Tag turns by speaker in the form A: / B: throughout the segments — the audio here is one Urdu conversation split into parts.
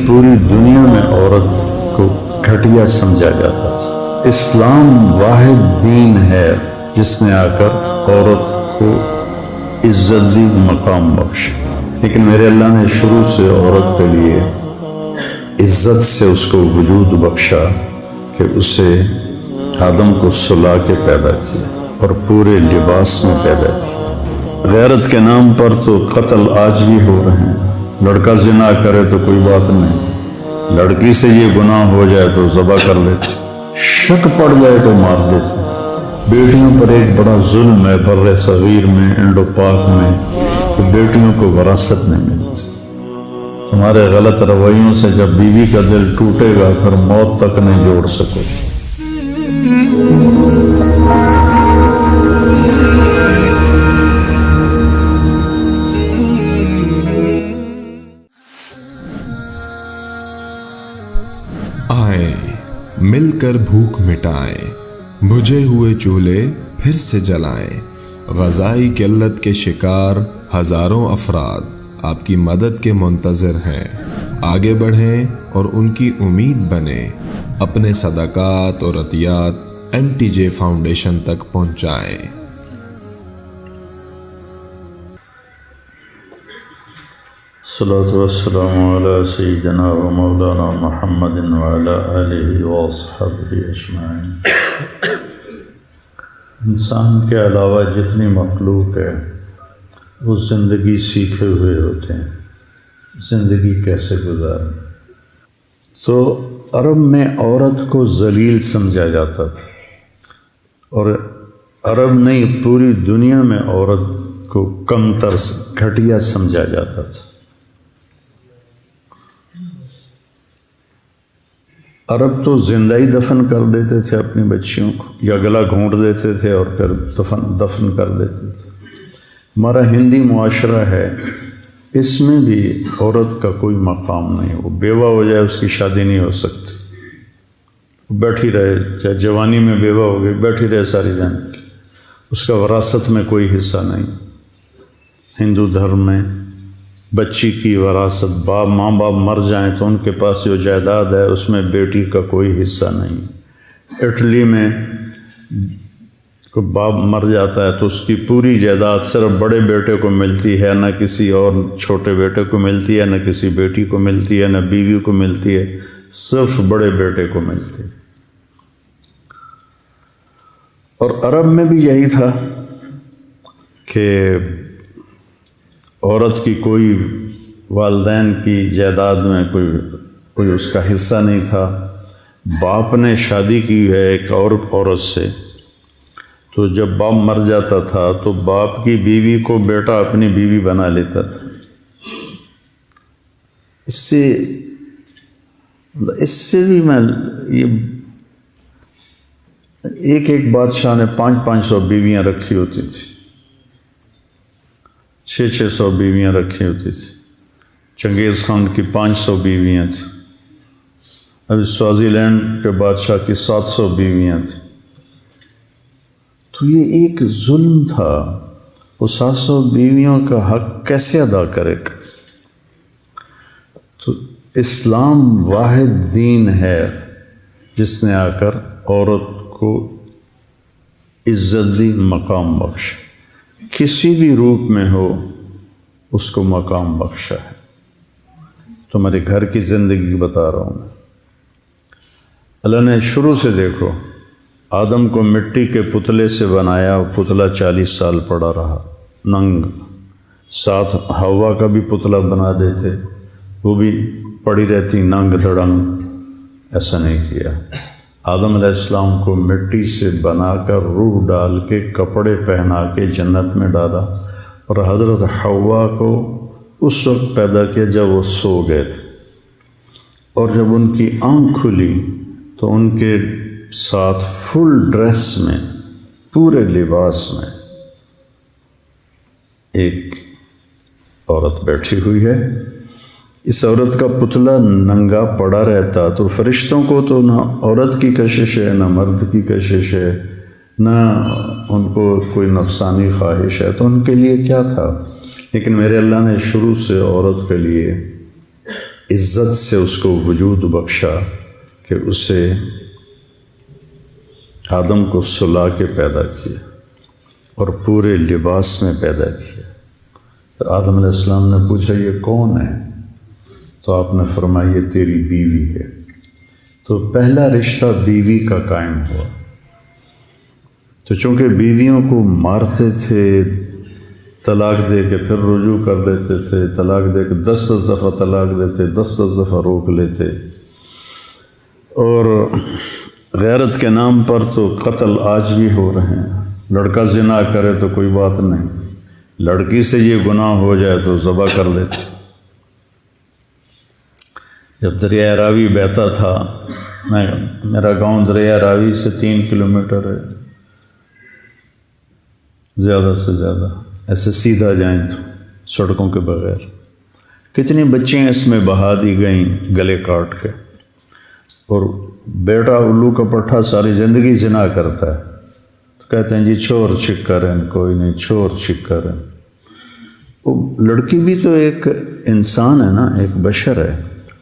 A: پوری دنیا میں عورت کو گھٹیا سمجھا جاتا تھا۔ اسلام واحد دین ہے جس نے آ کر عورت کو عزت دی، مقام بخش۔ لیکن میرے اللہ نے شروع سے عورت کے لیے عزت سے اس کو وجود بخشا کہ اسے آدم کو سلا کے پیدا کیا اور پورے لباس میں پیدا کیا۔ غیرت کے نام پر تو قتل آج بھی ہو رہے ہیں۔ لڑکا زنا کرے تو کوئی بات نہیں، لڑکی سے یہ گناہ ہو جائے تو ذبح کر لیتے، شک پڑ جائے تو مار دیتے۔ بیٹیوں پر ایک بڑا ظلم ہے بر صغیر میں، انڈو پاک میں، کہ بیٹیوں کو وراثت نہیں ملتی۔ تمہارے غلط رویوں سے جب بیوی کا دل ٹوٹے گا پھر موت تک نہیں جوڑ سکو۔
B: آئے مل کر بھوک مٹائیں، بجھے ہوئے چولہے پھر سے جلائیں۔ غذائی قلت کے شکار ہزاروں افراد آپ کی مدد کے منتظر ہیں۔ آگے بڑھیں اور ان کی امید بنیں۔ اپنے صدقات اور عطیات MTJ فاؤنڈیشن تک پہنچائیں۔
A: الصلاۃ والسلام علی سیدنا و مولانا محمد وعلی آلہ وصحبہ اجمعین۔ انسان کے علاوہ جتنی مخلوق ہے وہ زندگی سیکھے ہوئے ہوتے ہیں، زندگی کیسے گزاریں۔ تو عرب میں عورت کو ذلیل سمجھا جاتا تھا، اور عرب نہیں پوری دنیا میں عورت کو کمتر گھٹیا سمجھا جاتا تھا۔ عرب تو زندہ ہی دفن کر دیتے تھے اپنی بچیوں کو، یا گلا گھونٹ دیتے تھے اور پھر دفن کر دیتے تھے۔ ہمارا ہندی معاشرہ ہے، اس میں بھی عورت کا کوئی مقام نہیں، وہ بیوہ ہو جائے اس کی شادی نہیں ہو سکتی، بیٹھی رہے، چاہے جوانی میں بیوہ ہو گئی بیٹھی رہے ساری زندگی، اس کا وراثت میں کوئی حصہ نہیں۔ ہندو دھرم میں بچی کی وراثت، ماں باپ مر جائیں تو ان کے پاس جو جائیداد ہے اس میں بیٹی کا کوئی حصہ نہیں۔ اٹلی میں کوئی باپ مر جاتا ہے تو اس کی پوری جائیداد صرف بڑے بیٹے کو ملتی ہے، نہ کسی اور چھوٹے بیٹے کو ملتی ہے، نہ کسی بیٹی کو ملتی ہے، نہ بیوی کو ملتی ہے، صرف بڑے بیٹے کو ملتی ہے۔ اور عرب میں بھی یہی تھا کہ عورت کی کوئی والدین کی جائیداد میں کوئی اس کا حصہ نہیں تھا۔ باپ نے شادی کی ہے ایک اور عورت سے، تو جب باپ مر جاتا تھا تو باپ کی بیوی کو بیٹا اپنی بیوی بنا لیتا تھا۔ اس سے بھی میں یہ ایک بادشاہ نے 500 بیویاں رکھی ہوتی تھی، 600 بیویاں رکھی ہوتی تھی۔ چنگیز خان کی 500 بیویاں تھیں، ابھی سوازی لینڈ کے بادشاہ کی 700 بیویاں تھیں۔ تو یہ ایک ظلم تھا، وہ 700 بیویوں کا حق کیسے ادا کرے گا؟ تو اسلام واحد دین ہے جس نے آ کر عورت کو عزت دی، مقام بخش، کسی بھی روپ میں ہو اس کو مقام بخشا ہے۔ تمہارے گھر کی زندگی بتا رہا ہوں میں۔ اللہ نے شروع سے دیکھو، آدم کو مٹی کے پتلے سے بنایا، پتلا 40 سال پڑا رہا ننگ، ساتھ ہوا کا بھی پتلا بنا دیتے، وہ بھی پڑی رہتی ننگ دھڑنگ، ایسا نہیں کیا۔ آدم علیہ السلام کو مٹی سے بنا کر روح ڈال کے کپڑے پہنا کے جنت میں ڈالا، اور حضرت حوا کو اس وقت پیدا کیا جب وہ سو گئے تھے، اور جب ان کی آنکھ کھلی تو ان کے ساتھ فل ڈریس میں، پورے لباس میں ایک عورت بیٹھی ہوئی ہے۔ اس عورت کا پتلا ننگا پڑا رہتا تو فرشتوں کو تو نہ عورت کی کشش ہے، نہ مرد کی کشش ہے، نہ ان کو کوئی نفسانی خواہش ہے، تو ان کے لیے کیا تھا؟ لیکن میرے اللہ نے شروع سے عورت کے لیے عزت سے اس کو وجود بخشا کہ اسے آدم کو سلا کے پیدا کیا اور پورے لباس میں پیدا کیا۔ تو آدم علیہ السلام نے پوچھا یہ کون ہے؟ تو آپ نے فرمایا یہ تیری بیوی ہے۔ تو پہلا رشتہ بیوی کا قائم ہوا۔ تو چونکہ بیویوں کو مارتے تھے، طلاق دے کے پھر رجوع کر دیتے تھے، طلاق دے کے 10 دفعہ طلاق دیتے، 10 دفعہ روک لیتے، اور غیرت کے نام پر تو قتل آج بھی ہو رہے ہیں۔ لڑکا زنا کرے تو کوئی بات نہیں، لڑکی سے یہ گناہ ہو جائے تو ذبح کر دیتے۔ جب دریائے راوی بہتا تھا، میرا گاؤں دریائے راوی سے 3 کلومیٹر ہے، زیادہ سے زیادہ، ایسے سیدھا جائیں تو سڑکوں کے بغیر، کتنی بچیاں اس میں بہا دی گئیں گلے کاٹ کے، اور بیٹا الو کا پٹھا ساری زندگی زنا کرتا ہے، تو کہتے ہیں جی چھوڑ چھکرن، کوئی نہیں چھوڑ چھکرن۔ وہ لڑکی بھی تو ایک انسان ہے نا، ایک بشر ہے،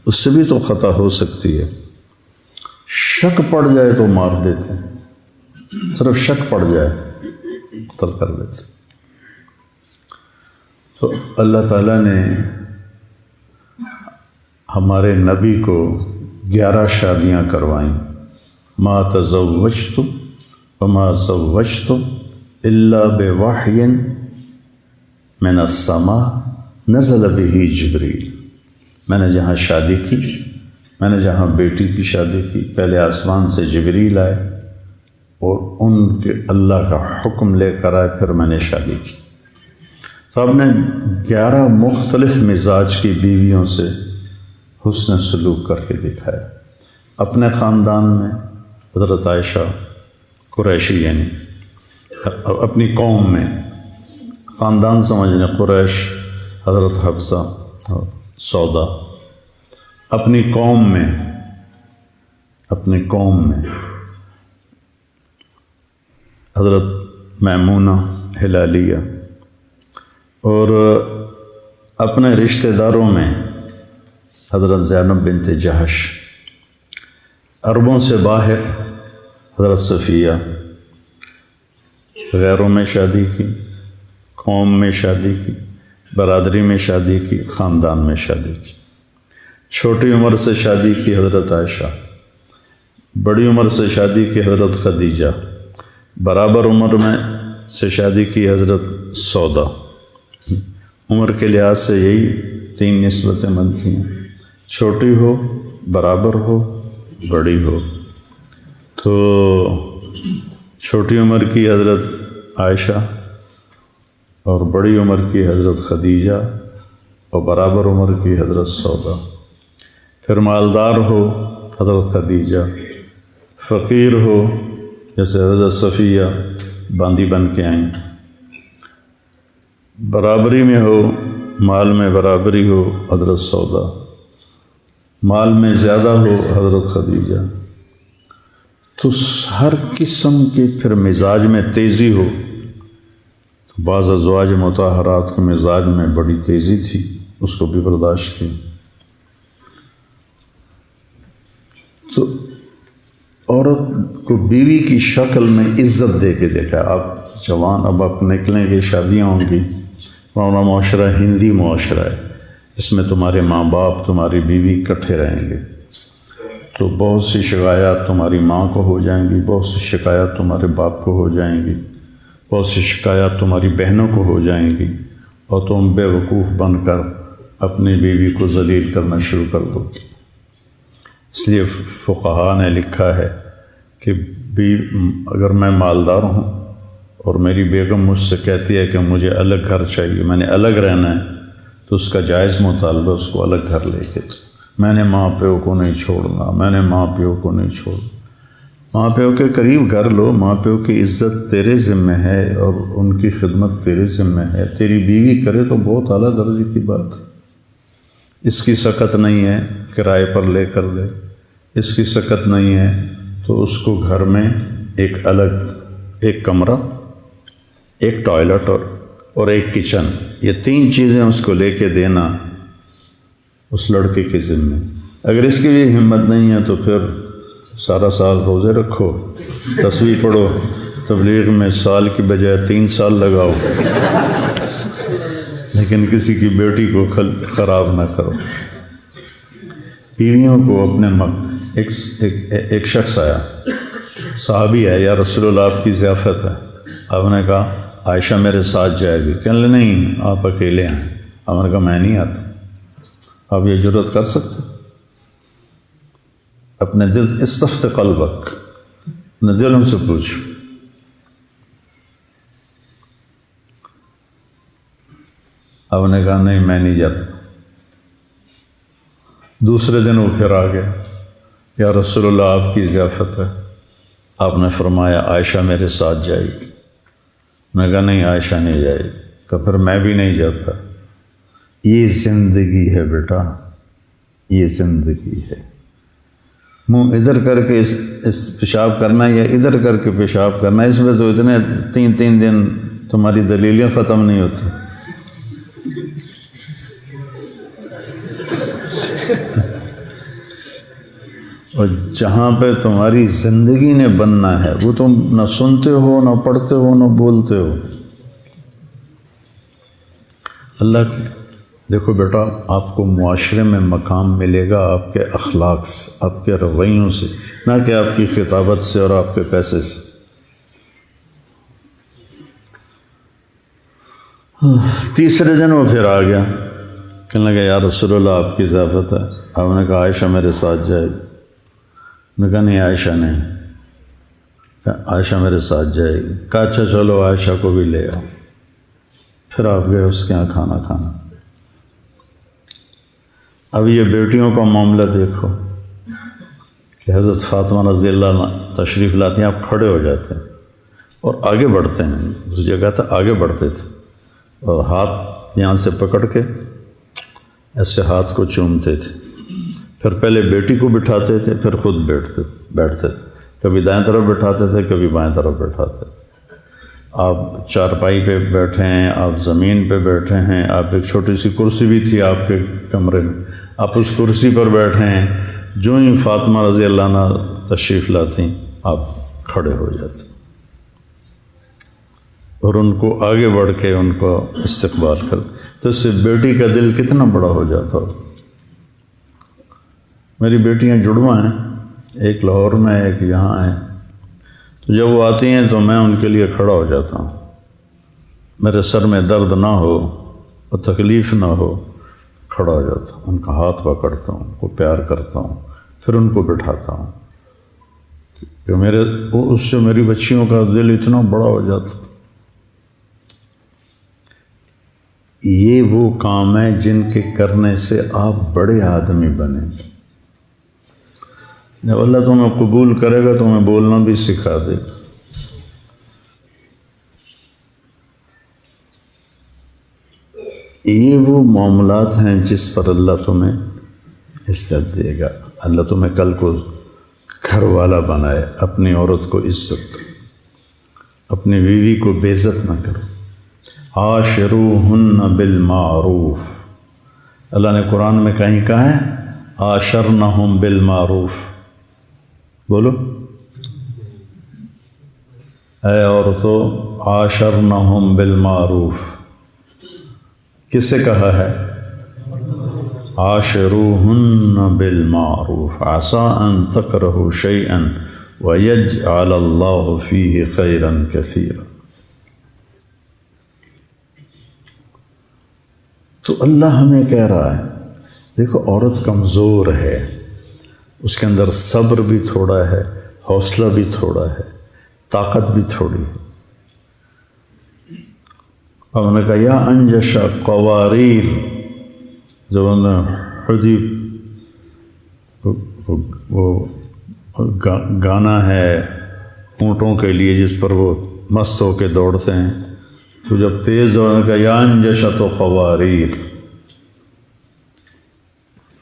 A: اس سے بھی تو خطا ہو سکتی ہے۔ شک پڑ جائے تو مار دیتے ہیں، صرف شک پڑ جائے قتل کر دیتے۔ تو اللہ تعالیٰ نے ہمارے نبی کو 11 شادیاں کروائیں۔ ما تزوجتم وما زوجتم الا بوحی من السماء نزل به جبریل۔ میں نے جہاں شادی کی، میں نے جہاں بیٹی کی شادی کی، پہلے آسمان سے جبریل آئے اور ان کے اللہ کا حکم لے کر آئے، پھر میں نے شادی کی۔ تو آپ نے 11 مختلف مزاج کی بیویوں سے حسن سلوک کر کے دکھایا۔ اپنے خاندان میں حضرت عائشہ قریشی، یعنی اپنی قوم میں، خاندان سمجھنے قریش، حضرت حفصہ اور سودا۔ اپنی قوم میں حضرت میمونہ ہلالیہ، اور اپنے رشتہ داروں میں حضرت زینب بنت جہش، عربوں سے باہر حضرت صفیہ، غیروں میں شادی کی، قوم میں شادی کی، برادری میں شادی کی، خاندان میں شادی کی۔ چھوٹی عمر سے شادی کی حضرت عائشہ، بڑی عمر سے شادی کی حضرت خدیجہ، برابر عمر میں سے شادی کی حضرت سودا۔ عمر کے لحاظ سے یہی 3 نسبتیں بنتی ہیں، چھوٹی ہو، برابر ہو، بڑی ہو۔ تو چھوٹی عمر کی حضرت عائشہ اور بڑی عمر کی حضرت خدیجہ اور برابر عمر کی حضرت سودا۔ پھر مالدار ہو حضرت خدیجہ، فقیر ہو جیسے حضرت صفیہ باندی بن کے آئیں، برابری میں ہو، مال میں برابری ہو حضرت سودا، مال میں زیادہ ہو حضرت خدیجہ۔ تو ہر قسم کے پھر مزاج میں تیزی ہو۔ بعض ازواج مطہرات کے مزاج میں بڑی تیزی تھی، اس کو بھی برداشت کی۔ تو عورت کو بیوی کی شکل میں عزت دے کے دیکھا۔ اب جوان اب نکلیں گے، شادیاں ہوں گی، ہمارا معاشرہ ہندی معاشرہ ہے، اس میں تمہارے ماں باپ تمہاری بیوی اکٹھے رہیں گے، تو بہت سی شکایات تمہاری ماں کو ہو جائیں گی، بہت سی شکایات تمہارے باپ کو ہو جائیں گی، بہت سی شکایات تمہاری بہنوں کو ہو جائیں گی، اور تم بے وقوف بن کر اپنی بیوی کو ذلیل کرنا شروع کر دو گی۔ اس لیے فقہاء نے لکھا ہے کہ اگر میں مالدار ہوں اور میری بیگم مجھ سے کہتی ہے کہ مجھے الگ گھر چاہیے، میں نے الگ رہنا ہے، تو اس کا جائز مطالبہ اس کو الگ گھر لے کے، میں نے ماں پیو کو نہیں چھوڑنا، میں نے ماں پیو کو نہیں چھوڑنا۔ ماں پیو کے قریب گھر لو، ماں پیو کی عزت تیرے ذمہ ہے اور ان کی خدمت تیرے ذمہ ہے۔ تیری بیوی کرے تو بہت اعلیٰ درجے کی بات ہے، اس کی سکت نہیں ہے کرائے پر لے کر دے، اس کی سکت نہیں ہے تو اس کو گھر میں ایک الگ ایک کمرہ، ایک ٹوائلٹ اور ایک کچن، یہ 3 چیزیں اس کو لے کے دینا، اس لڑکے کے ذمے. اگر اس کی بھی ہمت نہیں ہے تو پھر سارا سال روزے رکھو، تسبیح پڑھو، تبلیغ میں سال کی بجائے 3 سال لگاؤ، لیکن کسی کی بیٹی کو خراب نہ کرو. بیویوں کو اپنے ایک شخص آیا، صحابی ہے، یا رسول اللہ آپ کی ضیافت ہے. آپ نے کہا عائشہ میرے ساتھ جائے گی. کہنے لگے نہیں آپ اکیلے ہیں. آپ نے کہا میں نہیں آتا. آپ یہ جرات کر سکتے؟ اپنے دل استفت قلبک، اپنے دلوں سے پوچھو. آپ نے کہا نہیں میں نہیں جاتا. دوسرے دن وہ پھر آ گیا، یا رسول اللہ آپ کی ضیافت ہے. آپ نے فرمایا عائشہ میرے ساتھ جائے گی. میں کہا نہیں عائشہ نہیں جائے گی. کہ پھر میں بھی نہیں جاتا. یہ زندگی ہے بیٹا، یہ زندگی ہے. منہ ادھر کر کے اس پیشاب کرنا یا ادھر کر کے پیشاب کرنا، اس میں تو اتنے 3 دن تمہاری دلیلیں ختم نہیں ہوتی. اور جہاں پہ تمہاری زندگی نے بننا ہے وہ تم نہ سنتے ہو، نہ پڑھتے ہو، نہ بولتے ہو. اللہ کی دیکھو بیٹا، آپ کو معاشرے میں مقام ملے گا آپ کے اخلاق سے، آپ کے رویوں سے، نہ کہ آپ کی خطابت سے اور آپ کے پیسے سے. تیسرے دن وہ پھر آ گیا، کہنے لگا یا رسول اللہ آپ کی ضیافت ہے. آپ نے کہا عائشہ میرے ساتھ جائے گی. میں کہا نہیں عائشہ نہیں. عائشہ میرے ساتھ جائے گی. کہا اچھا چلو عائشہ کو بھی لے آؤ. پھر آپ گئے اس کے یہاں کھانا کھانا. اب یہ بیٹیوں کا معاملہ دیکھو کہ حضرت فاطمہ رضی اللہ عنہ تشریف لاتی ہیں، آپ کھڑے ہو جاتے ہیں اور آگے بڑھتے ہیں. اس جگہ تھا آگے بڑھتے تھے اور ہاتھ یہاں سے پکڑ کے ایسے ہاتھ کو چومتے تھے. پھر پہلے بیٹی کو بٹھاتے تھے، پھر خود بیٹھتے. کبھی دائیں طرف بٹھاتے تھے، کبھی بائیں طرف بٹھاتے تھے. آپ چارپائی پہ بیٹھے ہیں، آپ زمین پہ بیٹھے ہیں، آپ ایک چھوٹی سی کرسی بھی تھی آپ کے کمرے میں، آپ اس کرسی پر بیٹھے ہیں. جو ہی فاطمہ رضی اللہ عنہ تشریف لاتی آپ کھڑے ہو جاتے اور ان کو آگے بڑھ کے ان کو استقبال کر. تو اس سے بیٹی کا دل کتنا بڑا ہو جاتا ہو. میری بیٹیاں جڑواں ہیں، ایک لاہور میں ایک یہاں ہے. تو جب وہ آتی ہیں تو میں ان کے لیے کھڑا ہو جاتا ہوں. میرے سر میں درد نہ ہو اور تکلیف نہ ہو، کھڑا ہو جاتا ہوں، ان کا ہاتھ پکڑتا ہوں، ان کو پیار کرتا ہوں، پھر ان کو بٹھاتا ہوں کہ اس سے میری بچیوں کا دل اتنا بڑا ہو جاتا. یہ وہ کام ہے جن کے کرنے سے آپ بڑے آدمی بنیں گے. جب اللہ تمہیں قبول کرے گا تمہیں بولنا بھی سکھا دے گا. یہ وہ معاملات ہیں جس پر اللہ تمہیں عزت دے گا. اللہ تمہیں کل کو گھر والا بنائے. اپنی عورت کو عزت دو، اپنی بیوی کو بے عزت نہ کرو. عاشروہن بالمعروف. اللہ نے قرآن میں کہیں کہا ہے عاشرنہم بالمعروف. بولو اے عورتوں، عاشرنہم بالمعروف. کس سے کہا ہے؟ عاشروہن بالمعروف عسى ان تکرہوا شیئا ویجعل اللہ فیہ خیرا کثیرا. تو اللہ ہمیں کہہ رہا ہے دیکھو عورت کمزور ہے، اس کے اندر صبر بھی تھوڑا ہے، حوصلہ بھی تھوڑا ہے، طاقت بھی تھوڑی ہے. ہم نے کہا یا انجش قواریر، جب انہوں نے حدیب وہ گانا ہے اونٹوں کے لیے جس پر وہ مست ہو کے دوڑتے ہیں، تو جب تیز دوڑنے کا یا انجشت و قواریر،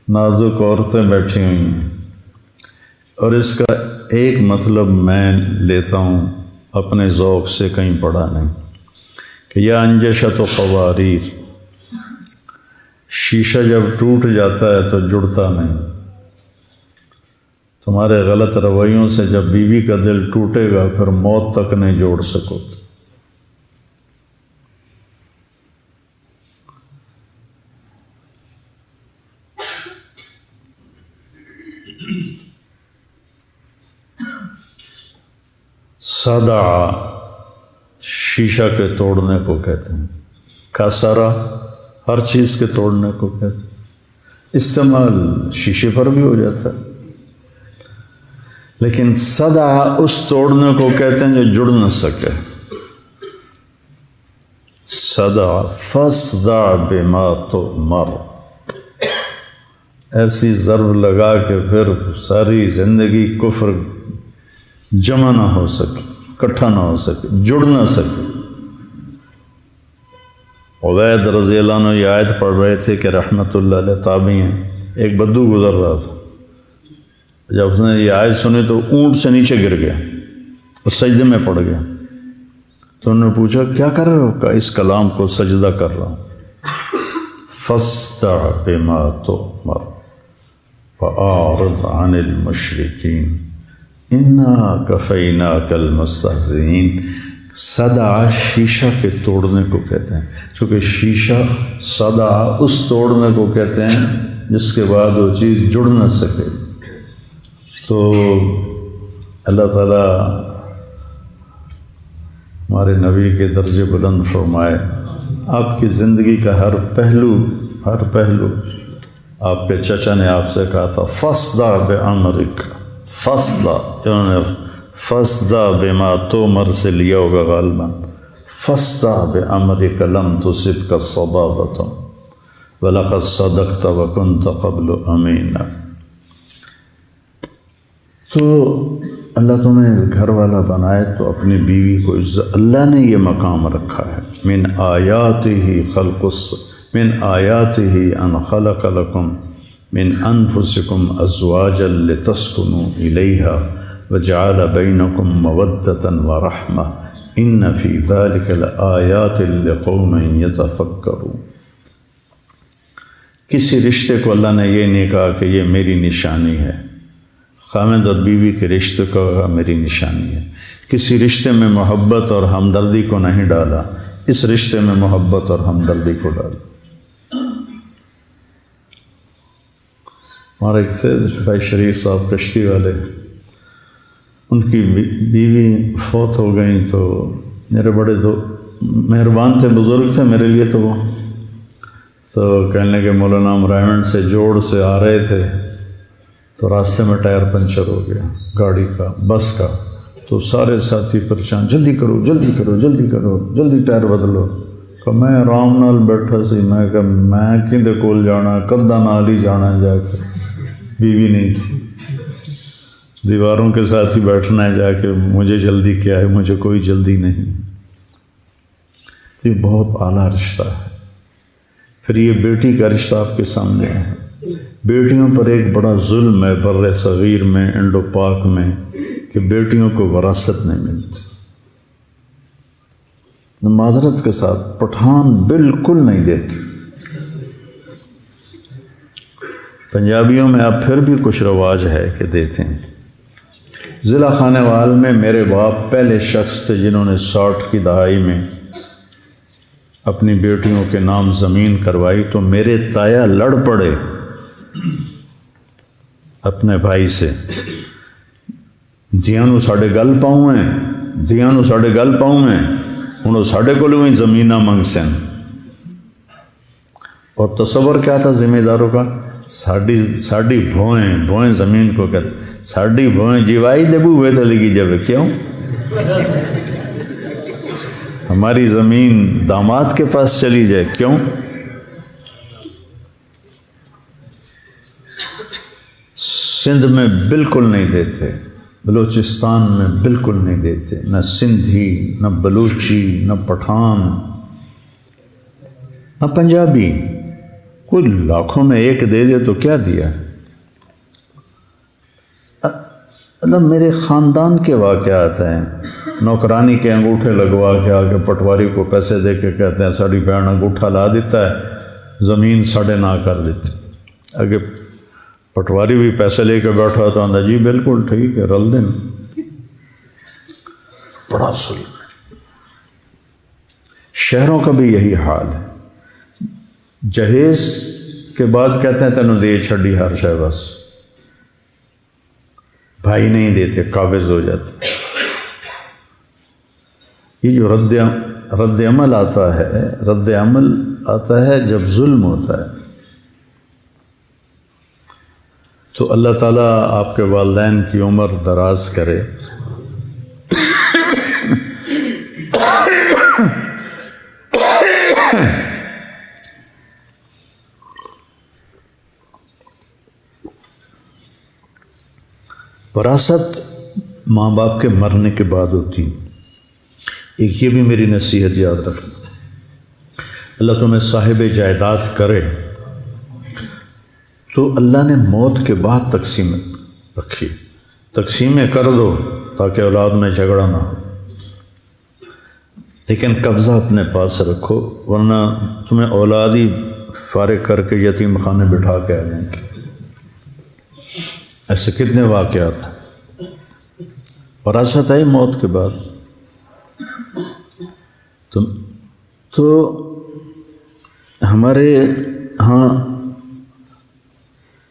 A: نازک عورتیں بیٹھی ہوئی ہیں. اور اس کا ایک مطلب میں لیتا ہوں اپنے ذوق سے، کہیں پڑھا نہیں، کہ یا انجشت و قواریر شیشہ جب ٹوٹ جاتا ہے تو جڑتا نہیں. تمہارے غلط رویوں سے جب بیوی کا دل ٹوٹے گا پھر موت تک نہیں جوڑ سکو. صدع شیشہ کے توڑنے کو کہتے ہیں. کسرا ہر چیز کے توڑنے کو کہتے ہیں. استعمال شیشے پر بھی ہو جاتا ہے، لیکن صدع اس توڑنے کو کہتے ہیں جو جڑ نہ سکے. صدع فصدع بما تؤمر، ایسی ضرب لگا کہ پھر ساری زندگی کفر جمع نہ ہو سکے، اکٹھا نہ ہو سکے، جڑ نہ سکے. عبید رضی اللہ عنہ یہ آیت پڑھ رہے تھے کہ رحمت اللہ علیہ تابعی ہیں. ایک بدو گزر رہا تھا، جب اس نے یہ آیت سنی تو اونٹ سے نیچے گر گیا اور سجدے میں پڑ گیا. تو انہوں نے پوچھا کیا کر رہے ہو؟ کہا اس کلام کو سجدہ کر رہا ہوں. فاصدع بما تؤمر وأعرض عن المشرکین انا کفیناک المستہزئین. صدع شیشہ کے توڑنے کو کہتے ہیں، چونکہ شیشہ صدع اس توڑنے کو کہتے ہیں جس کے بعد وہ چیز جڑ نہ سکے. تو اللہ تعالیٰ ہمارے نبی کے درجے بلند فرمائے. آپ کی زندگی کا ہر پہلو آپ کے چچا نے آپ سے کہا تھا فصدع بامرک. فصدع بما تؤمر سے لیا ہوگا غالباً. فصدع بامرک لم تصبک صبابۃ ولقد صدقت وکنت قبل امینا. تو اللہ تمہیں گھر والا بنائے تو اپنی بیوی کو اللہ نے یہ مقام رکھا ہے. من آیاتہ ان خلق لکم من انفسکم ازواجا لتسکنوا الیہا وجعل بینکم مودۃ ورحمہ ان فی ذلک لآیات لقوم یتفکرون. کسی رشتے کو اللہ نے یہ نہیں کہا کہ یہ میری نشانی ہے. خامد اور بیوی کے رشتے کو میری نشانی ہے. کسی رشتے میں محبت اور ہمدردی کو نہیں ڈالا، اس رشتے میں محبت اور ہمدردی کو ڈالا. ہمارے ایک سے بھائی شریف صاحب کشتی والے، ان کی بیوی فوت ہو گئیں تو میرے بڑے مہربان تھے، بزرگ تھے میرے لیے. تو کہنے لگے مولانا ہم رائمنڈ سے جوڑ سے آ رہے تھے تو راستے میں ٹائر پنچر ہو گیا گاڑی کا، بس کا. تو سارے ساتھی پریشان، جلدی کرو جلدی کرو جلدی کرو جلدی ٹائر بدلو. کہ میں آرام نال بیٹھا سی، میں کہ میں کدے کول جانا، کدا نال ہی جانا. جا کے بیوی نہیں تھی، دیواروں کے ساتھ ہی بیٹھنا ہے جا کے. مجھے جلدی کیا ہے، مجھے کوئی جلدی نہیں. یہ بہت اعلیٰ رشتہ ہے. پھر یہ بیٹی کا رشتہ آپ کے سامنے ہے. بیٹیوں پر ایک بڑا ظلم ہے بر صغیر میں، انڈو پاک میں، کہ بیٹیوں کو وراثت نہیں ملتی. معذرت کے ساتھ پٹھان بالکل نہیں دیتے. پنجابیوں میں اب پھر بھی کچھ رواج ہے کہ دیتے ہیں. ضلع خانے وال میں میرے باپ پہلے شخص تھے جنہوں نے 60 کی دہائی میں اپنی بیٹیوں کے نام زمین کروائی. تو میرے تایا لڑ پڑے اپنے بھائی سے، دیاں نو ساڈے گل پاؤں ہیں، دیاں نو ساڈے گل پاؤں ہیں، ہوں ساڈے کولوں ہی زمیناں منگ سن. اور تصور کیا تھا ذمہ داروں کا؟ ساڈی بھوئیں زمین کو کہتے، ساڈی بھوئیں جیوائی دے بوئے تو لگی جب. کیوں؟ ہماری زمین داماد کے پاس چلی جائے. کیوں؟ سندھ میں بالکل نہیں دیتے، بلوچستان میں بالکل نہیں دیتے، نہ سندھی، نہ بلوچی، نہ پٹھان، نہ پنجابی. کوئی لاکھوں میں ایک دے دے تو کیا دیا. مطلب میرے خاندان کے واقعات ہیں. نوکرانی کے انگوٹھے لگوا کے آگے پٹواری کو پیسے دے کے کہتے ہیں ساڑی بہن انگوٹھا لا دیتا ہے زمین 9.5 کر دیتے. اگے پٹواری بھی پیسے لے کے بیٹھا تو آندا جی بالکل ٹھیک ہے رل دیں. بڑا ظلم ہے. شہروں کا بھی یہی حال ہے. جہیز کے بعد کہتے ہیں تینوں دے چھڑی ہر شے بس. بھائی نہیں دیتے، قابض ہو جاتے. یہ جو رد عمل آتا ہے جب ظلم ہوتا ہے. تو اللہ تعالیٰ آپ کے والدین کی عمر دراز کرے. وراثت ماں باپ کے مرنے کے بعد ہوتی. ایک یہ بھی میری نصیحت یاد رکھنا، اللہ تمہیں صاحب جائیداد کرے تو اللہ نے موت کے بعد تقسیم رکھی. تقسیمیں کر دو تاکہ اولاد میں جھگڑا نہ ہو، لیکن قبضہ اپنے پاس رکھو ورنہ تمہیں اولاد ہی فارغ کر کے یتیم خانے بٹھا کے آ جائیں گے. ایسے کتنے واقعات ہیں. وراثت آئی موت کے بعد. تو ہمارے ہاں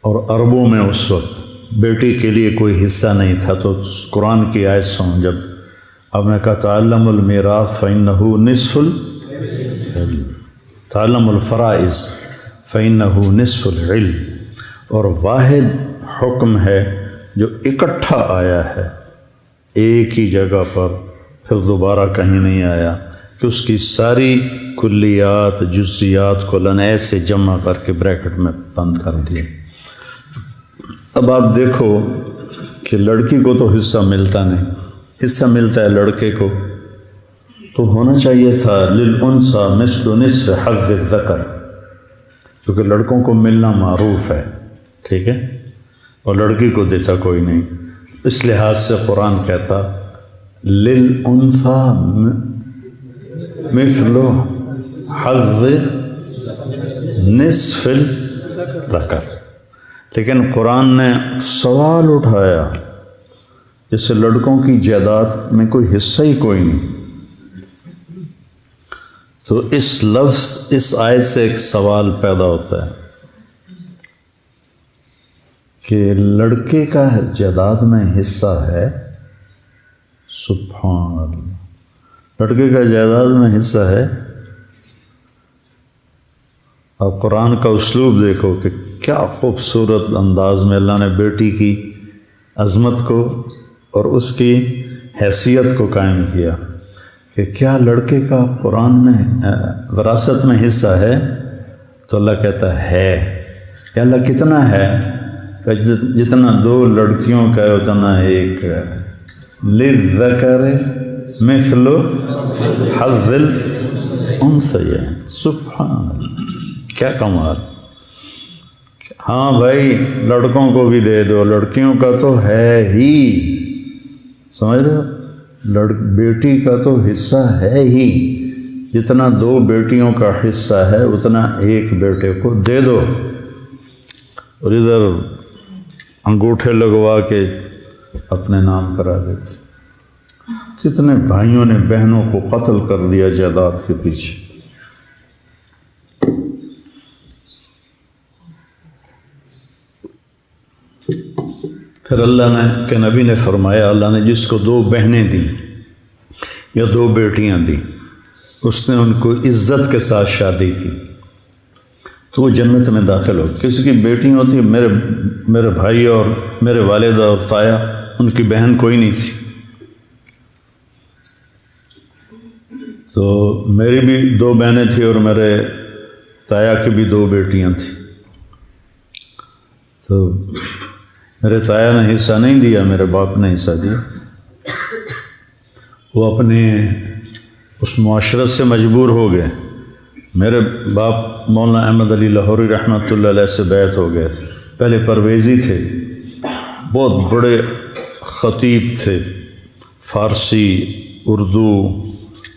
A: اور عربوں میں اس وقت بیٹی کے لیے کوئی حصہ نہیں تھا. تو قرآن کی آیت سن، جب آپ نے کہا تعلم المیراث فإنہ نصف العلم، تعلم الفرائض فإنہ نصف العلم. اور واحد حکم ہے جو اکٹھا آیا ہے ایک ہی جگہ پر، پھر دوبارہ کہیں نہیں آیا کہ اس کی ساری کلیات جزیات کو اللہ نے ایسے جمع کر کے بریکٹ میں بند کر دیا. اب آپ دیکھو کہ لڑکی کو تو حصہ ملتا نہیں، حصہ ملتا ہے لڑکے کو. تو ہونا چاہیے تھا للانثی مثل نصف حظ الذکر، چونکہ لڑکوں کو ملنا معروف ہے، ٹھیک ہے، اور لڑکی کو دیتا کوئی نہیں. اس لحاظ سے قرآن کہتا للانثی مثل حظ نصف الذکر. لیکن قرآن نے سوال اٹھایا جیسے لڑکوں کی جائیداد میں کوئی حصہ ہی کوئی نہیں. تو اس آیت سے ایک سوال پیدا ہوتا ہے کہ لڑکے کا جائیداد میں حصہ ہے. سبحان اللہ، لڑکے کا جائیداد میں حصہ ہے. آپ قرآن کا اسلوب دیکھو کہ کیا خوبصورت انداز میں اللہ نے بیٹی کی عظمت کو اور اس کی حیثیت کو قائم کیا کہ کیا لڑکے کا قرآن میں وراثت میں حصہ ہے. تو اللہ کہتا ہے کہ اللہ کتنا ہے، کہ جتنا 2 لڑکیوں کا ہے اتنا ایک ہے. للذکر مثل حظ الانثیین. سبحان اللہ، کیا کمال. ہاں بھائی لڑکوں کو بھی دے دو، لڑکیوں کا تو ہے ہی، سمجھ رہے ہو، بیٹی کا تو حصہ ہے ہی. جتنا 2 بیٹیوں کا حصہ ہے اتنا ایک بیٹے کو دے دو. اور ادھر انگوٹھے لگوا کے اپنے نام کرا دیتے. کتنے بھائیوں نے بہنوں کو قتل کر دیا جائیداد کے پیچھے. پھر اللہ نے کہ نبی نے فرمایا، اللہ نے جس کو 2 بہنیں دیں یا 2 بیٹیاں دیں، اس نے ان کو عزت کے ساتھ شادی کی تو وہ جنت میں داخل ہو. کسی کی بیٹیاں ہوتی ہیں، میرے بھائی اور میرے والدہ اور تایا، ان کی بہن کوئی نہیں تھی. تو میری بھی 2 بہنیں تھیں اور میرے تایا کی بھی 2 بیٹیاں تھیں. تو میرے تایا نے حصہ نہیں دیا، میرے باپ نے حصہ دیا. وہ اپنے اس معاشرت سے مجبور ہو گئے. میرے باپ مولانا احمد علی لاہوری رحمۃ اللہ علیہ سے بیعت ہو گئے تھے. پہلے پرویزی تھے، بہت بڑے خطیب تھے، فارسی اردو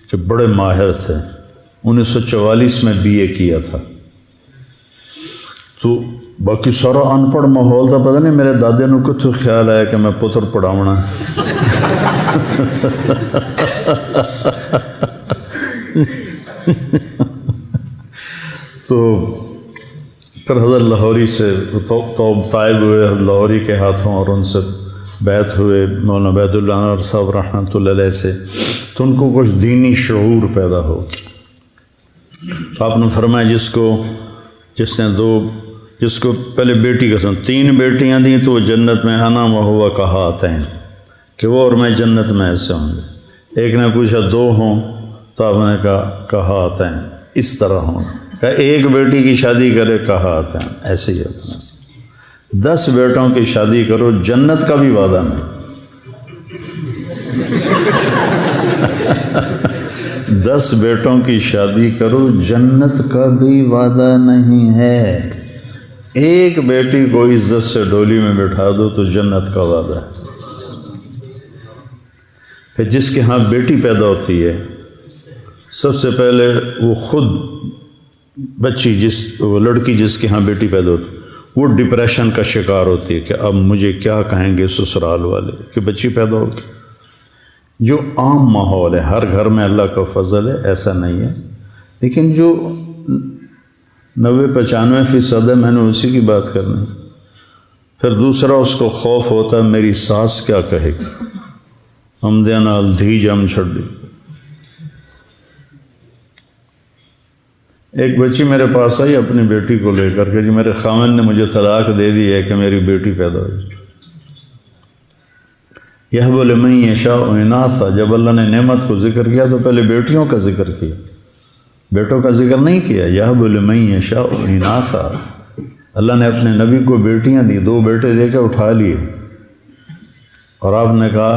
A: کے بڑے ماہر تھے. 1944 میں BA کیا تھا. باقی سارا انپڑھ ماحول تھا، پتہ نہیں میرے دادے نو کتوں خیال آیا کہ میں پتر پڑھاونا تو پھر حضرت لاہوری سے طائب ہوئے لاہوری کے ہاتھوں، اور ان سے بیعت ہوئے مولانا عبید اللہ انور صاحب رحمۃ اللہ علیہ سے، تو ان کو کچھ دینی شعور پیدا ہو. آپ نے فرمایا جس کو پہلے بیٹی کا 3 بیٹیاں دیں تو وہ جنت میں انا و ہوا کہاتین، کہ وہ اور میں جنت میں ایسے ہوں گے. ایک نے پوچھا 2 ہوں تو آپ نے کہاتین اس طرح ہوں. کہ 1 بیٹی کی شادی کرے کہاتین ایسے ہی اپنا. 10 بیٹوں کی شادی کرو جنت کا بھی وعدہ نہیں. 10 بیٹوں کی شادی کرو جنت کا بھی وعدہ نہیں ہے. 1 بیٹی کو عزت سے ڈولی میں بٹھا دو تو جنت کا وعدہ ہے. پھر جس کے ہاں بیٹی پیدا ہوتی ہے سب سے پہلے وہ خود بچی وہ لڑکی جس کے ہاں بیٹی پیدا ہوتی وہ ڈپریشن کا شکار ہوتی ہے کہ اب مجھے کیا کہیں گے سسرال والے کہ بچی پیدا ہوگی. جو عام ماحول ہے، ہر گھر میں اللہ کا فضل ہے، ایسا نہیں ہے، لیکن جو 90-95% ہے، میں نے اسی کی بات کرنی. پھر دوسرا اس کو خوف ہوتا ہے میری ساس کیا کہے گی، ہم دینا دھی جم چھڑی. ایک بچی میرے پاس آئی اپنی بیٹی کو لے کر کے، جی میرے خاوند نے مجھے طلاق دے دی ہے کہ میری بیٹی پیدا ہوئی. یہب لمن یشاء اناثا، جب اللہ نے نعمت کو ذکر کیا تو پہلے بیٹیوں کا ذکر کیا، بیٹوں کا ذکر نہیں کیا. یہب لمن یشاء اناثا، اللہ نے اپنے نبی کو بیٹیاں دی، 2 بیٹے دے کے اٹھا لیے، اور آپ نے کہا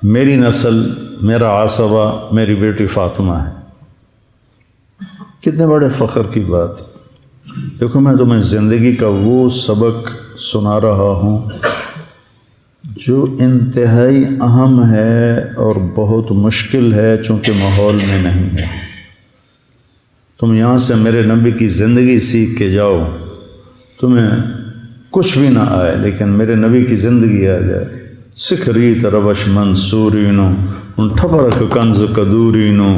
A: میری نسل، میرا عصبہ میری بیٹی فاطمہ ہے. کتنے بڑے فخر کی بات. دیکھو میں تمہیں زندگی کا وہ سبق سنا رہا ہوں جو انتہائی اہم ہے اور بہت مشکل ہے، چونکہ ماحول میں نہیں ہے. تم یہاں سے میرے نبی کی زندگی سیکھ کے جاؤ، تمہیں کچھ بھی نہ آئے لیکن میرے نبی کی زندگی آ جائے. سکھریت روش منصورینو ان ٹھپرک کنز قدورینو،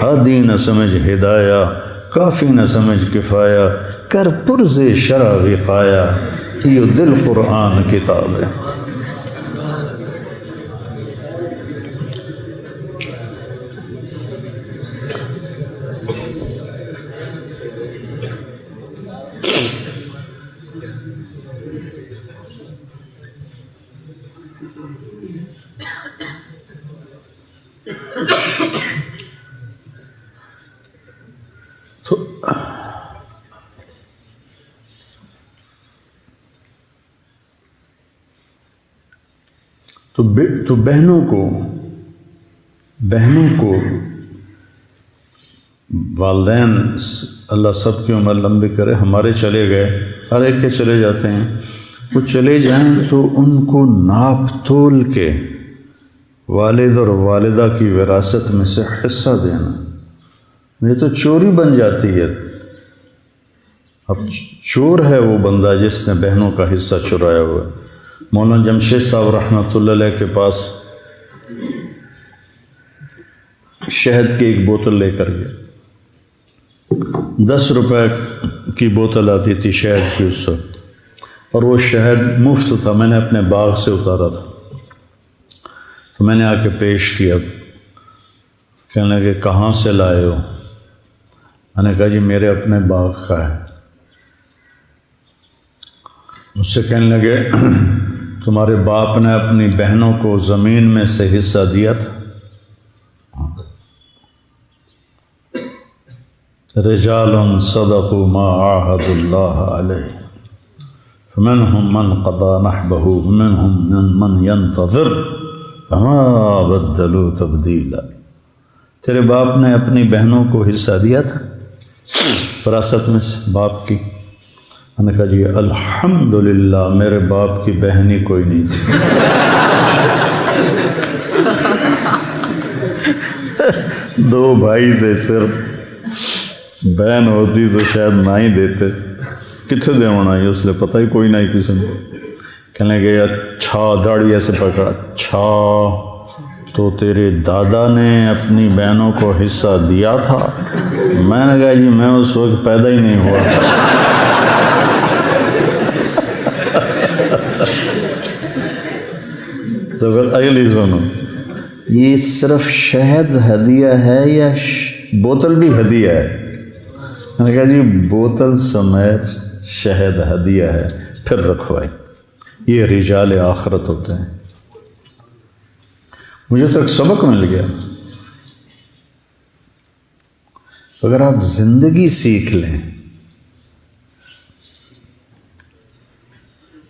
A: ہادی نہ سمجھ ہدایہ کافی نہ سمجھ کفایہ، کر پرز شرع وقایا، یہ دل قرآن کتاب ہے. تو بہنوں کو والدین اللہ سب کی عمر لمبی کرے. ہمارے چلے گئے، ہر ایک کے چلے جاتے ہیں، وہ چلے جائیں تو ان کو ناپ تول کے والد اور والدہ کی وراثت میں سے حصہ دینا. یہ تو چوری بن جاتی ہے. اب چور ہے وہ بندہ جس نے بہنوں کا حصہ چرایا ہوا ہے. مولانا جمشید صاحب رحمۃ اللہ علیہ کے پاس شہد کی ایک بوتل لے کر گیا. 10 روپے کی بوتل آتی تھی شہد کی اس وقت، اور وہ شہد مفت تھا، میں نے اپنے باغ سے اتارا تھا. تو میں نے آ کے پیش کیا، کہنے لگے کہاں سے لائے ہو؟ میں نے کہا جی میرے اپنے باغ کا ہے. مجھ سے کہنے لگے تمہارے باپ نے اپنی بہنوں کو زمین میں سے حصہ دیا تھا؟ رجال صدقوا ما عاهدوا الله عليه فمنهم من قضى نحبه ومنهم من ينتظر وما بدلوا تبديلا. تیرے باپ نے اپنی بہنوں کو حصہ دیا تھا وراثت میں سے باپ کی؟ میں نے کہا جی الحمدللہ میرے باپ کی بہن ہی کوئی نہیں تھی. دو بھائی تھے، صرف بہن ہوتی تو شاید نہ ہی دیتے. کتنے دے ہونا ہے اس لیے پتہ ہی کوئی نہیں کسی نے. کہنے لگے اچھا داڑھی ایسے پکڑا, اچھا تو تیرے دادا نے اپنی بہنوں کو حصہ دیا تھا؟ میں نے کہا جی میں اس وقت پیدا ہی نہیں ہوا. تو پھر اگلی سنو, یہ صرف شہد ہدیہ ہے یا بوتل بھی ہدیہ ہے؟ میں نے کہا جی بوتل سمیت شہد ہدیہ ہے. پھر رکھوائی. یہ رجال آخرت ہوتے ہیں. مجھے تو ایک سبق مل گیا. اگر آپ زندگی سیکھ لیں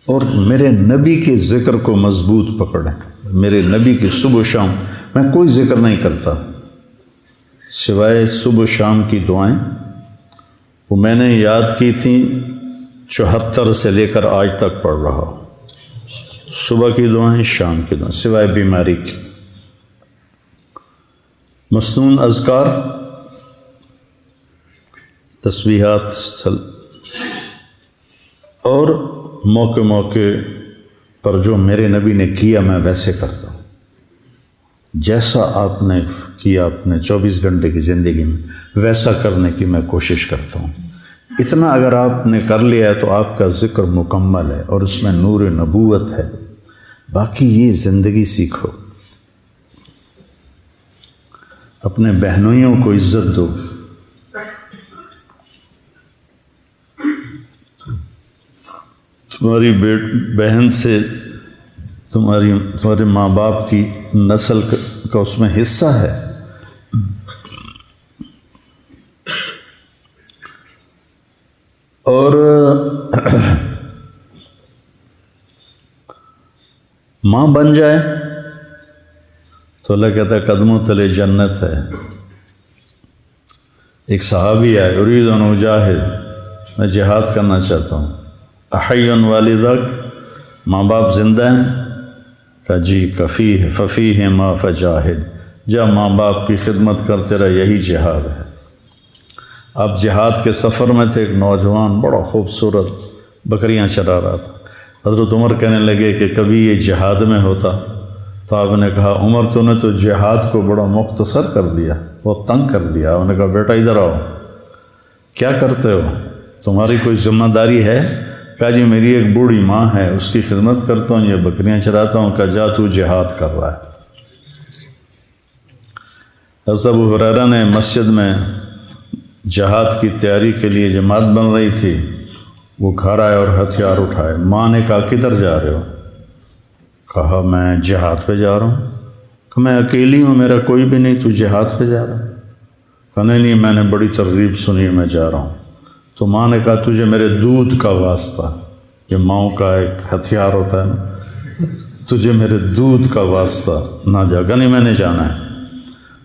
A: اور میرے نبی کے ذکر کو مضبوط پکڑیں. میرے نبی کی صبح و شام, میں کوئی ذکر نہیں کرتا سوائے صبح و شام کی دعائیں. وہ میں نے یاد کی تھیں 74 سے لے کر آج تک پڑھ رہا ہوں. صبح کی دعائیں, شام کی دعائیں, سوائے بیماری کی. مسنون اذکار, تسبیحات, اور موقع موقع پر جو میرے نبی نے کیا میں ویسے کرتا ہوں. جیسا آپ نے کیا اپنے 24 گھنٹے کی زندگی میں ویسا کرنے کی میں کوشش کرتا ہوں. اتنا اگر آپ نے کر لیا ہے تو آپ کا ذکر مکمل ہے اور اس میں نور نبوت ہے. باقی یہ زندگی سیکھو. اپنے بہنوئیوں کو عزت دو. تمہاری بہن سے تمہارے ماں باپ کی نسل کا اس میں حصہ ہے. اور ماں بن جائے تو اللہ کہتا ہے قدموں تلے جنت ہے. ایک صحابی ہے, ارید ان اجاہد, میں جہاد کرنا چاہتا ہوں. احی والدک, ماں باپ زندہ ہیں؟ کہا جی. کفی ففی ہے ما فجاہد, جا ماں باپ کی خدمت کرتے رہے, یہی جہاد ہے. آپ جہاد کے سفر میں تھے. ایک نوجوان بڑا خوبصورت بکریاں چرا رہا تھا. حضرت عمر کہنے لگے کہ کبھی یہ جہاد میں ہوتا. تو آپ نے کہا عمر تو نے تو جہاد کو بڑا مختصر کر دیا, بہت تنگ کر دیا. انہوں نے کہا بیٹا ادھر آؤ, کیا کرتے ہو, تمہاری کوئی ذمہ داری ہے؟ کہا جی میری ایک بوڑھی ماں ہے, اس کی خدمت کرتا ہوں, یہ بکریاں چراتا ہوں. کہا جا تو جہاد کر رہا ہے. حضرت ابو ہریرہ نے مسجد میں جہاد کی تیاری کے لیے جماعت بن رہی تھی, وہ گھر آئے اور ہتھیار اٹھائے. ماں نے کہا کدھر جا رہے ہو؟ کہا میں جہاد پہ جا رہا ہوں. کہ میں اکیلی ہوں, میرا کوئی بھی نہیں, تو جہاد پہ جا رہا ہے؟ کہا نہیں میں نے بڑی ترغیب سنی, میں جا رہا ہوں. تو ماں نے کہا تجھے میرے دودھ کا واسطہ, یہ ماؤں کا ایک ہتھیار ہوتا ہے نا, تجھے میرے دودھ کا واسطہ نہ جا. کہ نہیں میں نے جانا ہے.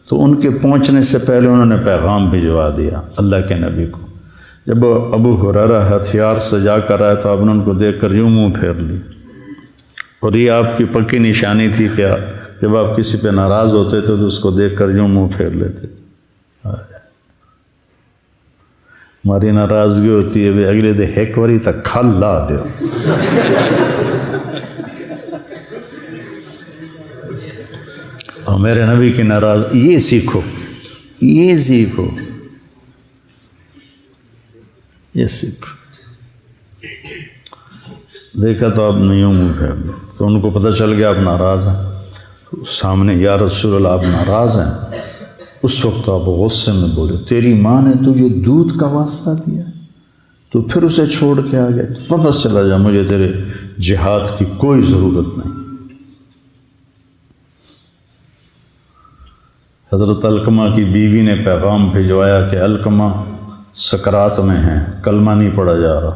A: تو ان کے پہنچنے سے پہلے انہوں نے پیغام بھجوا دیا اللہ کے نبی کو. جب ابو ہریرہ ہتھیار سجا کر آئے تو آپ نے ان کو دیکھ کر یوں منہ پھیر لی. اور یہ آپ کی پکی نشانی تھی کہ جب آپ کسی پہ ناراض ہوتے تھے تو اس کو دیکھ کر یوں منہ پھیر لیتے. ہماری ناراضگی ہوتی ہے اگلے دے ایک واری تک کھل لا دیو. اور میرے نبی کی ناراض, یہ سیکھو, یہ سیکھو, یہ سیکھو. دیکھا تو آپ نے یوں منہ پھیر لیا, تو ان کو پتہ چل گیا آپ ناراض ہیں. سامنے یا رسول اللہ آپ ناراض ہیں. اس وقت آپ غصے میں بولے تیری ماں نے تجھے دودھ کا واسطہ دیا, تو پھر اسے چھوڑ کے آ گئے. واپس چلا جا, مجھے تیرے جہاد کی کوئی ضرورت نہیں. حضرت علقمہ کی بیوی نے پیغام بھجوایا کہ علقمہ سکرات میں ہیں, کلمہ نہیں پڑھا جا رہا.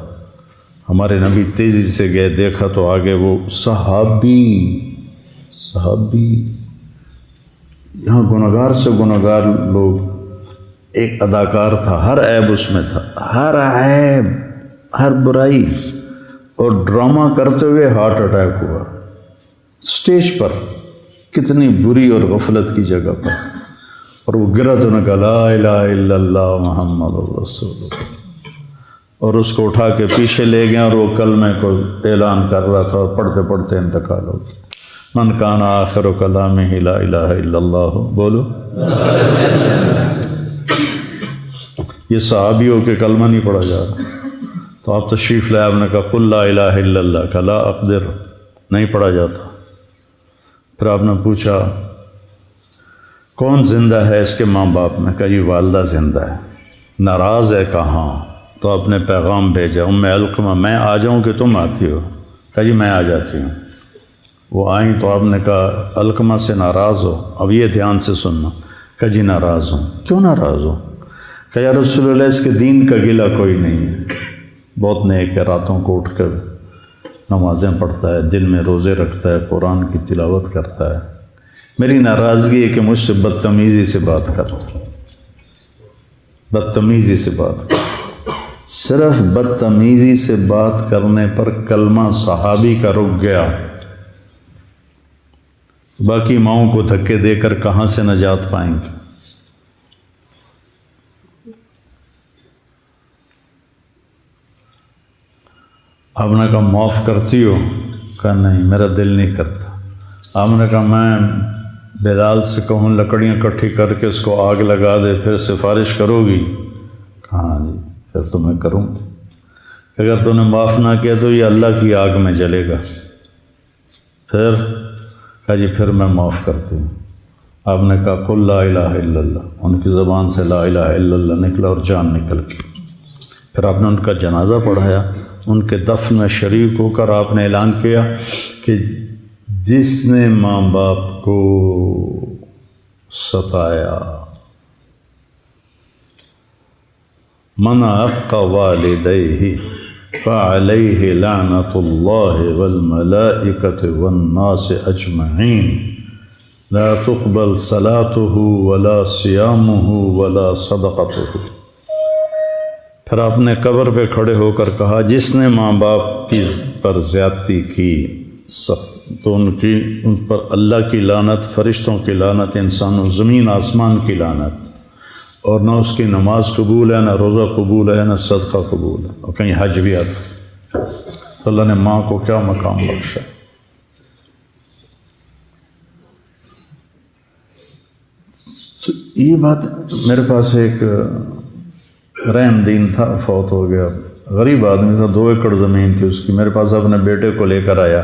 A: ہمارے نبی تیزی سے گئے, دیکھا تو آگے وہ صحابی یہاں گناہگار سے گناہگار لوگ. ایک اداکار تھا, ہر عیب اس میں تھا, ہر عیب, ہر برائی, اور ڈرامہ کرتے ہوئے ہارٹ اٹیک ہوا اسٹیج پر. کتنی بری اور غفلت کی جگہ پر. اور وہ گرا تو نے کہا لا الہ الا اللہ محمد رسول اللہ. اور اس کو اٹھا کے پیچھے لے گئے اور وہ کلمے کو اعلان کر رہا تھا اور پڑھتے پڑھتے انتقال ہو گیا۔ من کان آخر کلامہ لا الہ الا اللہ، بولو۔ یہ صحابی ہو کے کلمہ نہیں پڑھا جا رہا، تو آپ تشریف لائے، آپ نے کہا قل لا الہ الا اللہ، کہ لا اقدر، نہیں پڑھا جاتا۔ پھر آپ نے پوچھا کون زندہ ہے اس کے ماں باپ نے؟ کہا جی والدہ زندہ ہے۔ ناراض ہے؟ کہاں؟ تو آپ نے پیغام بھیجا ام علقمہ میں آ جاؤں کہ تم آتی ہو؟ کہا جی میں آ جاتی ہوں۔ وہ آئیں تو آپ نے کہا علقمہ سے ناراض ہو؟ اب یہ دھیان سے سننا۔ کہا جی ناراض ہوں۔ کیوں ناراض ہو؟ کہ یا رسول اللہ اس کے دین کا گلہ کوئی نہیں ہے، بہت نیک ہے، راتوں کو اٹھ کر نمازیں پڑھتا ہے، دن میں روزے رکھتا ہے، قرآن کی تلاوت کرتا ہے، میری ناراضگی ہے کہ مجھ سے بدتمیزی سے بات کرتا ہے، بدتمیزی سے بات کرتا ہے۔ صرف بدتمیزی سے بات کرنے پر کلمہ صحابی کا رک گیا، باقی ماؤں کو دھکے دے کر کہاں سے نجات پائیں گے؟ آپ نے کہا معاف کرتی ہو؟ کہا نہیں میرا دل نہیں کرتا۔ آپ نے کہا میں بلال سے کہوں لکڑیاں اکٹھی کر کے اس کو آگ لگا دے، پھر سفارش کرو گی؟ کہا ہاں جی پھر تو میں کروں گی، اگر تو نے معاف نہ کیا تو یہ اللہ کی آگ میں جلے گا۔ پھر کہا جی پھر میں معاف کرتی ہوں۔ آپ نے کہا قل لا الہ الا اللہ، ان کی زبان سے لا الہ الا اللہ نکلا اور جان نکل گئی۔ پھر آپ نے ان کا جنازہ پڑھایا، ان کے دفن میں شریک ہو کر آپ نے اعلان کیا کہ جس نے ماں باپ کو ستایا، من عق والدیہ فعلیہ لعنۃ اللہ والملائکۃ والناس اجمعین لا تقبل صلاتہ ولا صیامہ ولا صدقتہ۔ پھر آپ نے قبر پہ کھڑے ہو کر کہا جس نے ماں باپ کی پر زیادتی کی تو ان پر اللہ کی لعنت، فرشتوں کی لعنت، انسانوں زمین آسمان کی لعنت، اور نہ اس کی نماز قبول ہے، نہ روزہ قبول ہے، نہ صدقہ قبول ہے، اور کہیں حج بھی آتا۔ تو اللہ نے ماں کو کیا مقام بخشا۔ تو یہ بات میرے پاس ایک رحم دین تھا، فوت ہو گیا، غریب آدمی تھا، 2 ایکڑ زمین تھی اس کی، میرے پاس اپنے بیٹے کو لے کر آیا،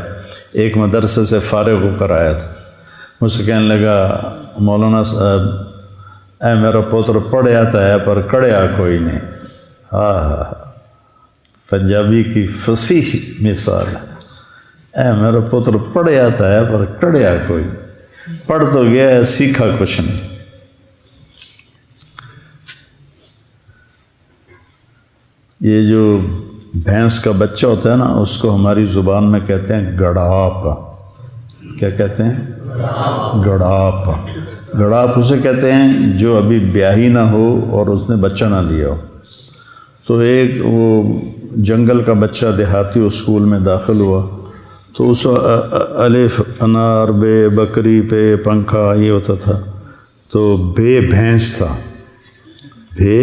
A: ایک مدرسے سے فارغ ہو کر آیا تھا، مجھ سے کہنے لگا مولانا صاحب اے میرا پوتر پڑھیا تو ہے پر کڑیا کوئی نہیں۔ ہاں پنجابی کی فصیح مثال ہے، اے میرا پوتر پڑھیا تو ہے پر کڑیا کوئی نہیں، پڑھ تو گیا ہے سیکھا کچھ نہیں۔ یہ جو بھینس کا بچہ ہوتا ہے نا، اس کو ہماری زبان میں کہتے ہیں گڑاپ۔ کیا کہتے ہیں؟ گڑاپ۔ گڑاپ اسے کہتے ہیں جو ابھی بیاہی نہ ہو اور اس نے بچہ نہ لیا ہو۔ تو ایک وہ جنگل کا بچہ دیہاتی اسکول میں داخل ہوا، تو اس الف انار بے بکری پہ پنکھا یہ ہوتا تھا، تو بے بھینس تھا، بے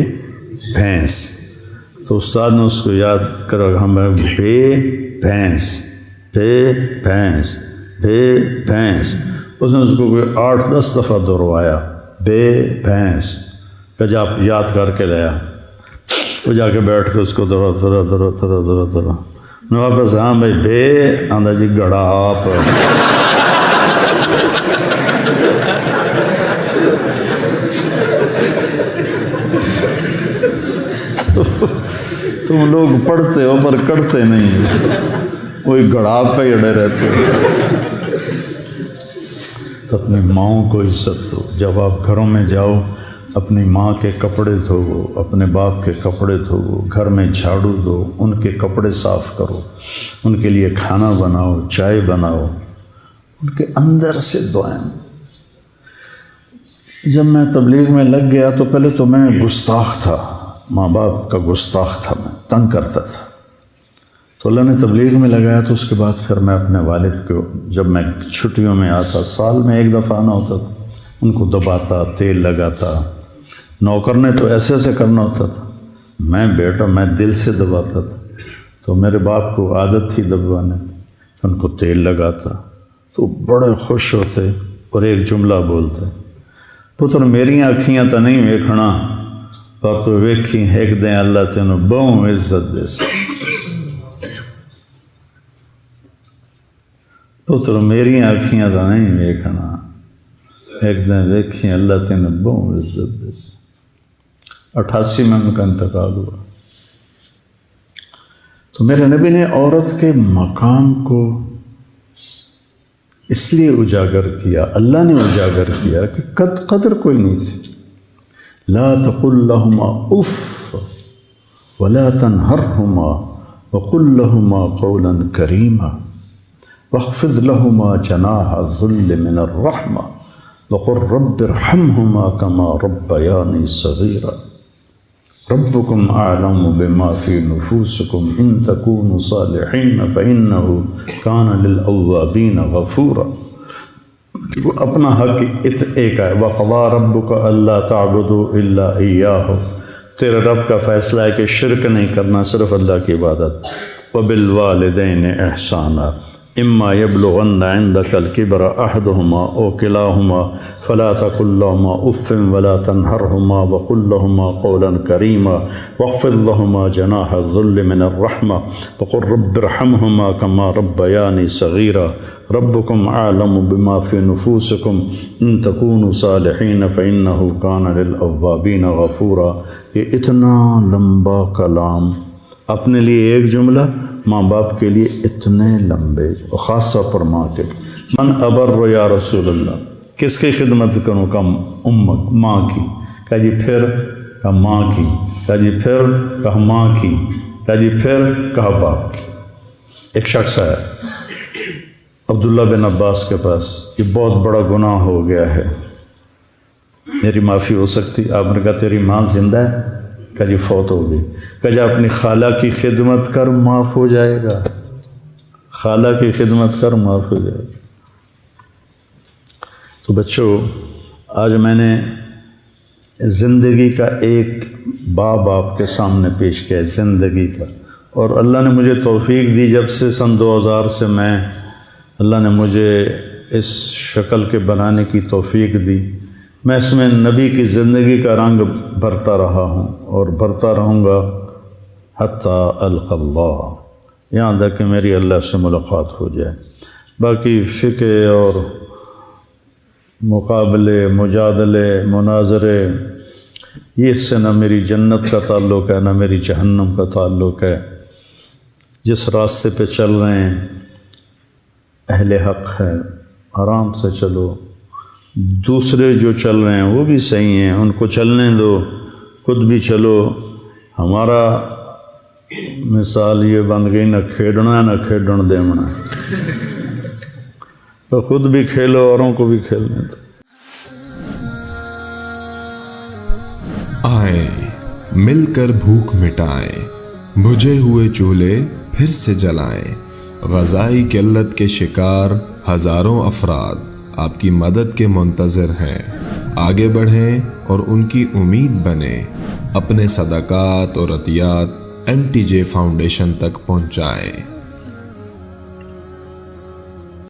A: بھینس۔ تو استاد نے اس کو یاد کرا، ہم بے بھینس، بے بھینس، بے بھینس۔ اس نے اس کو کوئی 8-10 دفعہ دہروایا، بے بھینس کا جا یاد کر کے لیا، وہ جا کے بیٹھ کے اس کو دہرا میں واپس، ہاں بھائی بے آندہ جی گڑا آپ۔ تم لوگ پڑھتے ہو پر کرتے نہیں، وہی گڑاب پہ اڑے رہتے ہو۔ تو اپنی ماؤں کو عزت دو، جب آپ گھروں میں جاؤ اپنی ماں کے کپڑے دھوو، اپنے باپ کے کپڑے دھوو، گھر میں جھاڑو دو، ان کے کپڑے صاف کرو، ان کے لیے کھانا بناؤ، چائے بناؤ، ان کے اندر سے دعائیں۔ جب میں تبلیغ میں لگ گیا تو پہلے تو میں گستاخ تھا، ماں باپ کا گستاخ تھا، میں تنگ کرتا تھا، تو اللہ نے تبلیغ میں لگایا۔ تو اس کے بعد پھر میں اپنے والد کو، جب میں چھٹیوں میں آتا، سال میں 1 دفعہ آنا ہوتا تھا، ان کو دباتا، تیل لگاتا، نوکر نے تو ایسے ایسے کرنا ہوتا تھا، میں بیٹا میں دل سے دباتا تھا، تو میرے باپ کو عادت تھی دبوانے کی، ان کو تیل لگاتا تو بڑے خوش ہوتے اور ایک جملہ بولتے، پتر میری آنکھیاں تو نہیں ویکھنا پر تو ویکھی ایک دن اللہ تینوں بہوں عزت دے سی۔ پتر میری آنکھیاں تو نہیں ویکھنا ایک دن ویکھی اللہ تینوں بہوں عزت دے سی۔ 88 میں ان کا انتقال ہوا۔ تو میرے نبی نے عورت کے مقام کو اس لیے اجاگر کیا، اللہ نے اجاگر کیا کہ قدر کوئی نہیں تھی۔ لا تقل لهما اف ولا تنهرهما وقل لهما قولا كريما واخفض لهما جناح الذل من الرحمة وقل رب ارحمهما كما ربياني صغيرا ربكم أعلم بما في نفوسكم إن تكونوا صالحين فإنه كان للأوابين غفورا۔ وہ اپنا حق ایک ہے، وَقَضَىٰ رَبُّكَ أَلَّا تَعْبُدُوا إِلَّا إِيَّاهُ، تیرے رب کا فیصلہ ہے کہ شرک نہیں کرنا، صرف اللہ کی عبادت۔ وَبِالْوَالِدَيْنِ إِحْسَانًا إِمَّا يَبْلُغَنَّ عِندَكَ الْكِبَرَ أَحَدُهُمَا أَوْ كِلَاهُمَا فَلَا تَقُل لَّهُمَا أُفٍّ وَلَا تَنْهَرْهُمَا وَقُل لَّهُمَا قَوْلًا كَرِيمًا وَاخْفِضْ لَهُمَا جَنَاحَ الذُّلِّ مِنَ الرَّحْمَةِ وَقُل رَّبِّ ارْحَمْهُمَا كَمَا رَبَّيَانِي صَغِيرًا ربكم أعلم بما في نفوسكم إن تكونوا صالحين فإنه كان للأوابين غفورا۔ یہ اتنا لمبا کلام، اپنے لیے ایک جملہ، ماں باپ کے لیے اتنے لمبے، اور خاص طور پر ماں کے۔ من ابر یا رسول اللہ، کس کی خدمت کروں؟ کہا امک، ماں کی۔ کہا جی پھر؟ کہا ماں کی۔ کہا جی پھر؟ کہا ماں کی۔ کہا جی پھر؟ کہا باپ کی۔ ایک شخص ہے عبداللہ بن عباس کے پاس، یہ بہت بڑا گناہ ہو گیا ہے، میری معافی ہو سکتی؟ آپ نے کہا تیری ماں زندہ ہے؟ کہا جی فوت ہو گئی۔ کہا جی اپنی خالہ کی خدمت کر، معاف ہو جائے گا۔ خالہ کی خدمت کر، معاف ہو جائے گا۔ تو بچوں، آج میں نے زندگی کا ایک باب آپ کے سامنے پیش کیا ہے، زندگی کا، اور اللہ نے مجھے توفیق دی، جب سے سن 2000 سے اللہ نے مجھے اس شکل کے بنانے کی توفیق دی، میں اس میں نبی کی زندگی کا رنگ بھرتا رہا ہوں اور بھرتا رہوں گا حتیٰ القی اللہ، یہاں تک کہ میری اللہ سے ملاقات ہو جائے۔ باقی فقہ اور مقابلے، مجادلے، مناظرے، یہ اس سے نہ میری جنت کا تعلق ہے نہ میری جہنم کا تعلق ہے۔ جس راستے پہ چل رہے ہیں اہل حق ہے، آرام سے چلو، دوسرے جو چل رہے ہیں وہ بھی صحیح ہیں، ان کو چلنے دو، خود بھی چلو۔ ہمارا مثال یہ بن گئی، نہ کھیڈنا نہ کھیڈن دیونا، تو خود بھی کھیلو، اوروں کو بھی کھیلنے دو۔
B: آئے مل کر بھوک مٹائیں، بجھے ہوئے چولہے پھر سے جلائیں، غذائی قلت کے شکار ہزاروں افراد آپ کی مدد کے منتظر ہیں۔ آگے بڑھیں اور ان کی امید بنیں، اپنے صدقات اور عطیات MTJ فاؤنڈیشن تک پہنچائیں۔